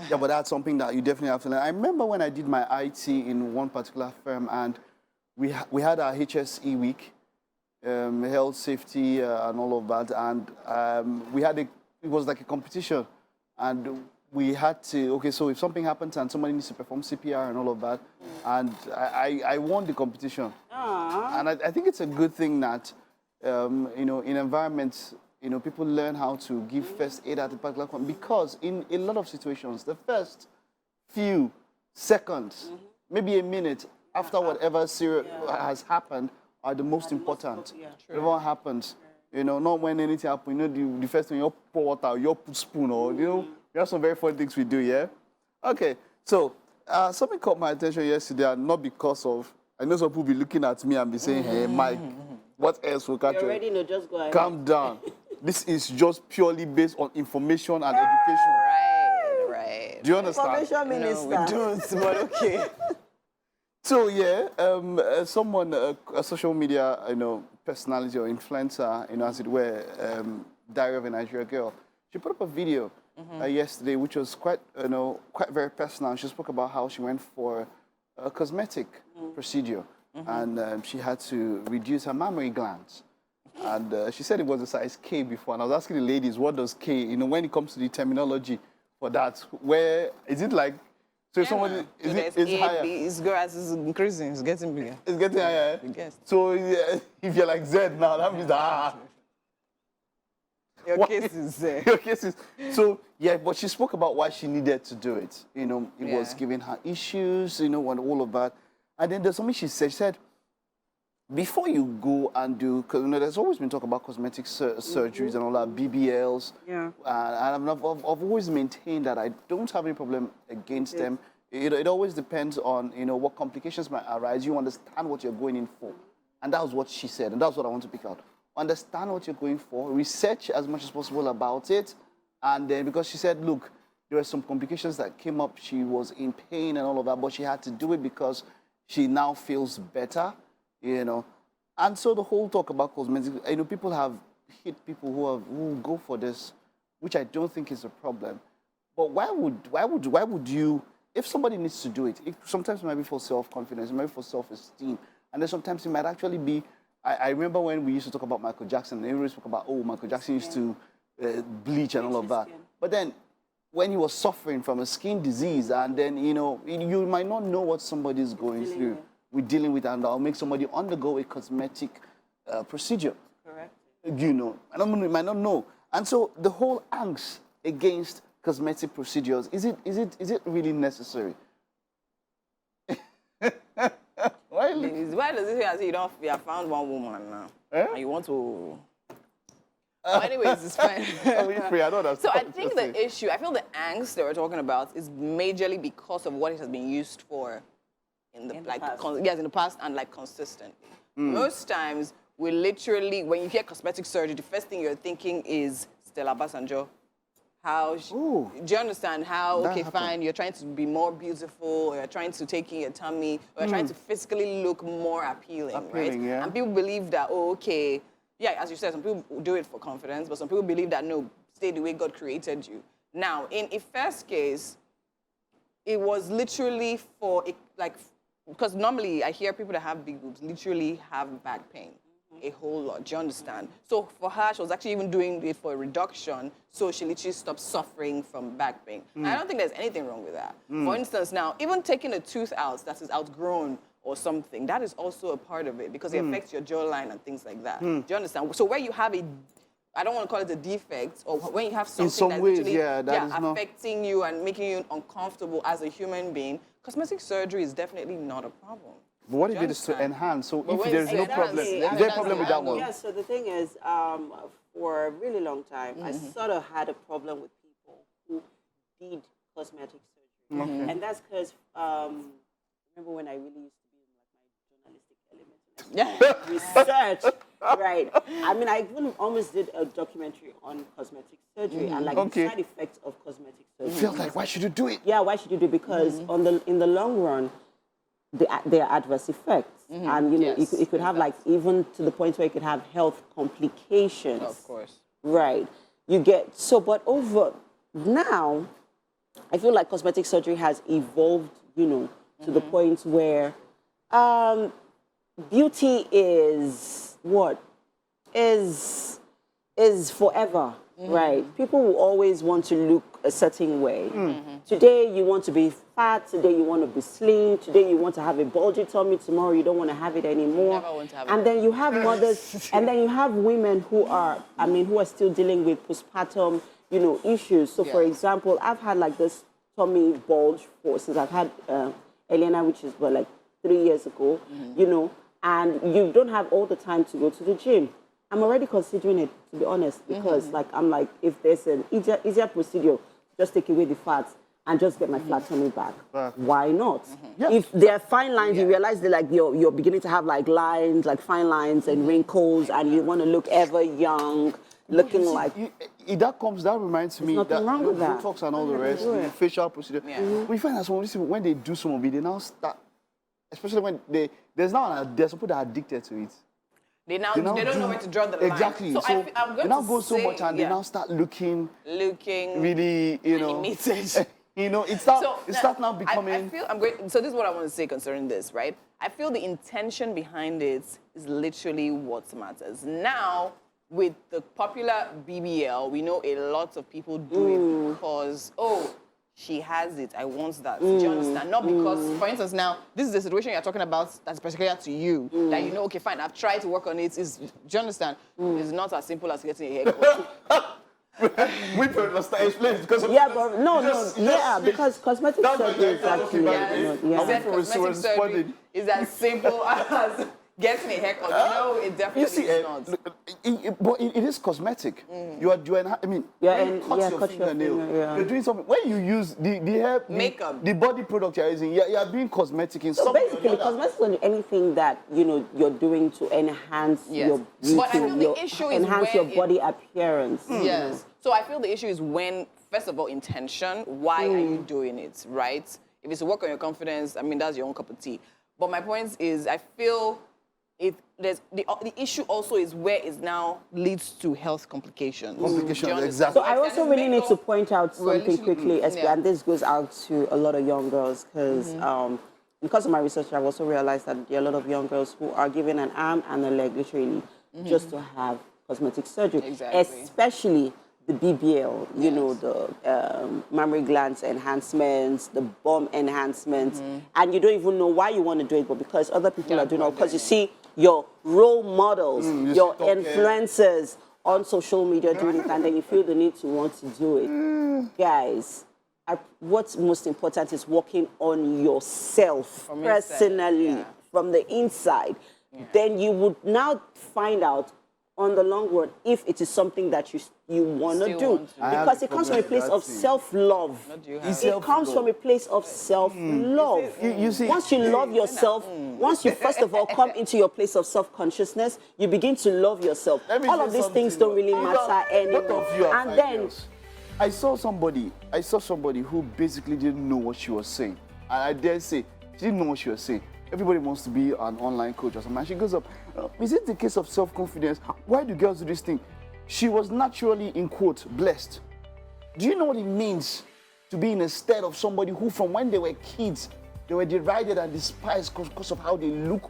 Yeah, but that's something that you definitely have to learn. I remember when I did my IT in one particular firm, and we had our HSE week, health, safety, and all of that, and we had it was like a competition, and we had to, okay, so if something happens and somebody needs to perform CPR and all of that, and I won the competition. Aww. And I think it's a good thing that, you know, in environments, you know, people learn how to give first aid at a particular point, because in a lot of situations, the first few seconds, maybe a minute after whatever has happened are the most important. Whatever happens, you know, not when anything happens, you know, the first thing you pour water, you put spoon, or, you know, we have some very fun things we do, yeah? Okay, so something caught my attention yesterday, and not because of, I know some people be looking at me and be saying, hey, Mike, what else will catch you? You already know, just go ahead. Calm down. This is just purely based on information and education. Right. Do you understand? Information minister. No, we don't, but okay. So yeah, someone, a social media, you know, personality or influencer, you know, as it were, Diaryofanaijagirl, she put up a video yesterday, which was quite, you know, quite very personal. She spoke about how she went for a cosmetic procedure, and she had to reduce her mammary glands. And she said it was a size K before, and I was asking the ladies, what does K, you know, when it comes to the terminology for that, where, is it like, so if somebody, is it higher? It's increasing, it's getting bigger. It's getting higher? Yes. So yeah, if you're like Z now, that means Your case is Your case is, so yeah, but she spoke about why she needed to do it. You know, it was giving her issues, you know, and all of that. And then there's something she said, before you go and do, because you know, there's always been talk about cosmetic surgeries and all that, BBLs. Yeah. And I've always maintained that I don't have any problem against them. It always depends on, you know, what complications might arise. You understand what you're going in for. And that was what she said, and that's what I want to pick out. Understand what you're going for, research as much as possible about it, and then, because she said, look, there were some complications that came up, she was in pain and all of that, but she had to do it because she now feels better. You know, and so the whole talk about cosmetics, you know, people have hit people who go for this, which I don't think is a problem. But why would you, if somebody needs to do it, sometimes it might be for self-confidence, it might be for self-esteem, and then sometimes it might actually be, I remember when we used to talk about Michael Jackson, and everybody spoke about, oh, Michael Jackson used to bleach and all of that. But then when he was suffering from a skin disease, and then, you know, you might not know what somebody's going through. We're dealing with, and I'll make somebody undergo a cosmetic procedure. Correct. You know, you might not know. And so the whole angst against cosmetic procedures, is it really necessary? Why does it feel as if you have found one woman now? And you want to... Well, anyways, it's fine. So I think the issue, I feel the angst that we're talking about is majorly because of what it has been used for in the past and like consistently. Most times, we literally, when you hear cosmetic surgery, the first thing you're thinking is Stella Basanjo. Do you understand how, okay, fine, you're trying to be more beautiful, or you're trying to take in your tummy, or you're trying to physically look more appealing, right? Yeah. And people believe that, oh, okay, yeah, as you said, some people do it for confidence, but some people believe that, no, stay the way God created you. Now, in a first case, it was literally for, because normally I hear people that have big boobs literally have back pain. A whole lot, do you understand? So for her, she was actually even doing it for a reduction, so she literally stopped suffering from back pain. I don't think there's anything wrong with that. For instance, now, even taking a tooth out that is outgrown or something, that is also a part of it, because it affects your jawline and things like that. Do you understand? So where you have a, I don't want to call it a defect, or when you have something that's literally affecting you and making you uncomfortable as a human being, cosmetic surgery is definitely not a problem. But what if it is to enhance? So if there's no problem, is there a problem with that one? Yeah, so the thing is, for a really long time, I sort of had a problem with people who did cosmetic surgery. And that's because, remember when I really used to be in like my journalistic element? Research, right. I mean, I even almost did a documentary on cosmetic surgery and like the side effects of cosmetic surgery. It feels like, why should you do it? Yeah, why should you do it? Because in the long run, there are adverse effects, and you know it could have like even to the point where it could have health complications. Of course, right? You get so, but over now, I feel like cosmetic surgery has evolved, to the point where beauty is what? Is forever, right? People will always want to look a certain way. Today you want to be fat, today you want to be slim, today you want to have a bulgy tummy, tomorrow you don't want to have it anymore. Never want to have and it. then you have mothers, and then you have women who are still dealing with postpartum, issues. So for example, I've had like this tummy bulge since I've had Elena, which is like 3 years ago, and you don't have all the time to go to the gym. I'm already considering it, to be honest, because I'm like, if there's an easier procedure, just take away the fats and just get my flat tummy back. Why not? Yeah. If there are fine lines, you realize that like you're beginning to have like lines, like fine lines and wrinkles, and you want to look ever young, looking like. That reminds me nothing that wrong with that. Botox and all the rest, the facial procedure. We find that some of these people, when they do some of it, they now start, especially when there's some people that are addicted to it. They don't know where to draw the line. Exactly. So they I'm going now to go so much and they now start looking really, animated. it starts now becoming. So this is what I want to say concerning this, right? I feel the intention behind it is literally what matters. Now, with the popular BBL, we know a lot of people do it because, she has it, I want that. Do you understand? Not because, for instance, now, this is the situation you're talking about that's particular to you, that okay, fine, I've tried to work on it. Do you understand? It's not as simple as getting a haircut. We don't understand. Explain because because cosmetic surgery is actually Cosmetic surgery is as simple as getting a haircut. No, it definitely is not. But it is cosmetic. You're cut your fingernail. You're doing something. When you use the hair makeup, the body product you're using, you're being cosmetic in some way. So basically, cosmetic is anything that you're doing to enhance your beauty, but I feel the issue is enhance your body appearance. Yes. So I feel the issue is when, first of all, intention. Why are you doing it, right? If it's to work on your confidence, that's your own cup of tea. But my point is, I feel the issue also is where it now leads to health complications. Exactly. So I also really need to point out something quickly, and this goes out to a lot of young girls, because of my research, I've also realized that there are a lot of young girls who are given an arm and a leg, literally, just to have cosmetic surgery, especially the BBL, the mammary glands enhancements, the bum enhancements, and you don't even know why you want to do it, but because other people are doing it, because you see your role models, your influencers on social media doing it, and then you feel the need to want to do it. Guys, what's most important is working on yourself personally, from the inside. Then you would now find out on the long run if it is something that you want to do. Because it comes from a place of self-love. It comes from a place of self-love. Once you love yourself, once you first of all come into your place of self-consciousness, you begin to love yourself. All of these things don't really matter anymore. And then I saw somebody who basically didn't know what she was saying. And I dare say, she didn't know what she was saying. Everybody wants to be an online coach or something. And she goes up, is it the case of self-confidence? Why do girls do this thing? She was naturally, in quote, blessed. Do you know what it means to be in a state of somebody who, from when they were kids, they were derided and despised because of how they look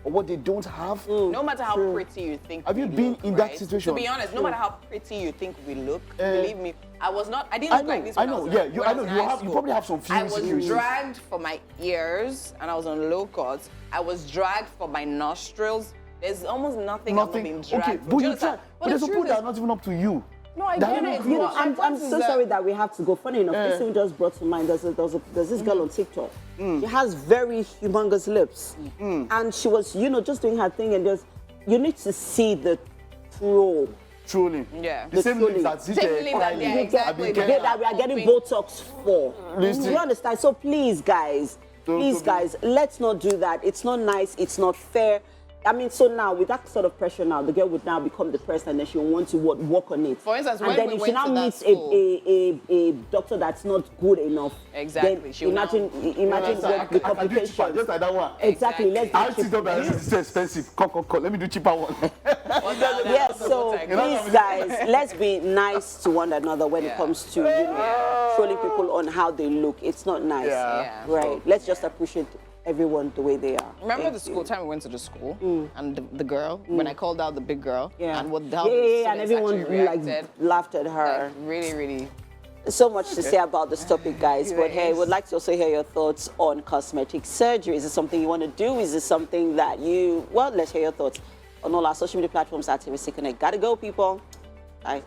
or what they don't have? No matter how pretty you think Have you been in that situation? To be honest, no matter how pretty you think we look, believe me, I didn't look like this when I was in high school. You probably have some feelings. I was dragged for my ears and I was on low cuts. I was dragged for my nostrils. There's almost nothing I'm not being dragged for. But there's people that are not even up to you. No, I get it. I'm so sorry that we have to go. Funny enough, this thing just brought to mind. There's this girl on TikTok. She has very humongous lips, and she was, just doing her thing, and you need to see the troll. Truly. Yeah. The same lips that exactly. That we are getting Botox for. You understand? So please, guys, let's not do that. It's not nice. It's not fair. So now, with that sort of pressure now, the girl would now become depressed and then she'll want to work on it. For instance, and then if she now meets a doctor that's not good enough, then imagine what the complications. Just like that one. Exactly. Let's do cheaper. This is expensive. Come. Let me do cheaper one. Yeah, so please, guys, let's be nice to one another when it comes to, trolling people on how they look. It's not nice, right? Let's just appreciate everyone the way they are. Remember the school time we went to the school and the girl, when I called out the big girl, and what the hell and everyone like laughed at her. Like, really, really. So much to say about this topic, guys. But hey, we'd like to also hear your thoughts on cosmetic surgery. Is it something you want to do? Is it something that well, let's hear your thoughts on all our social media platforms at TVC Connect. Gotta go, people. Bye.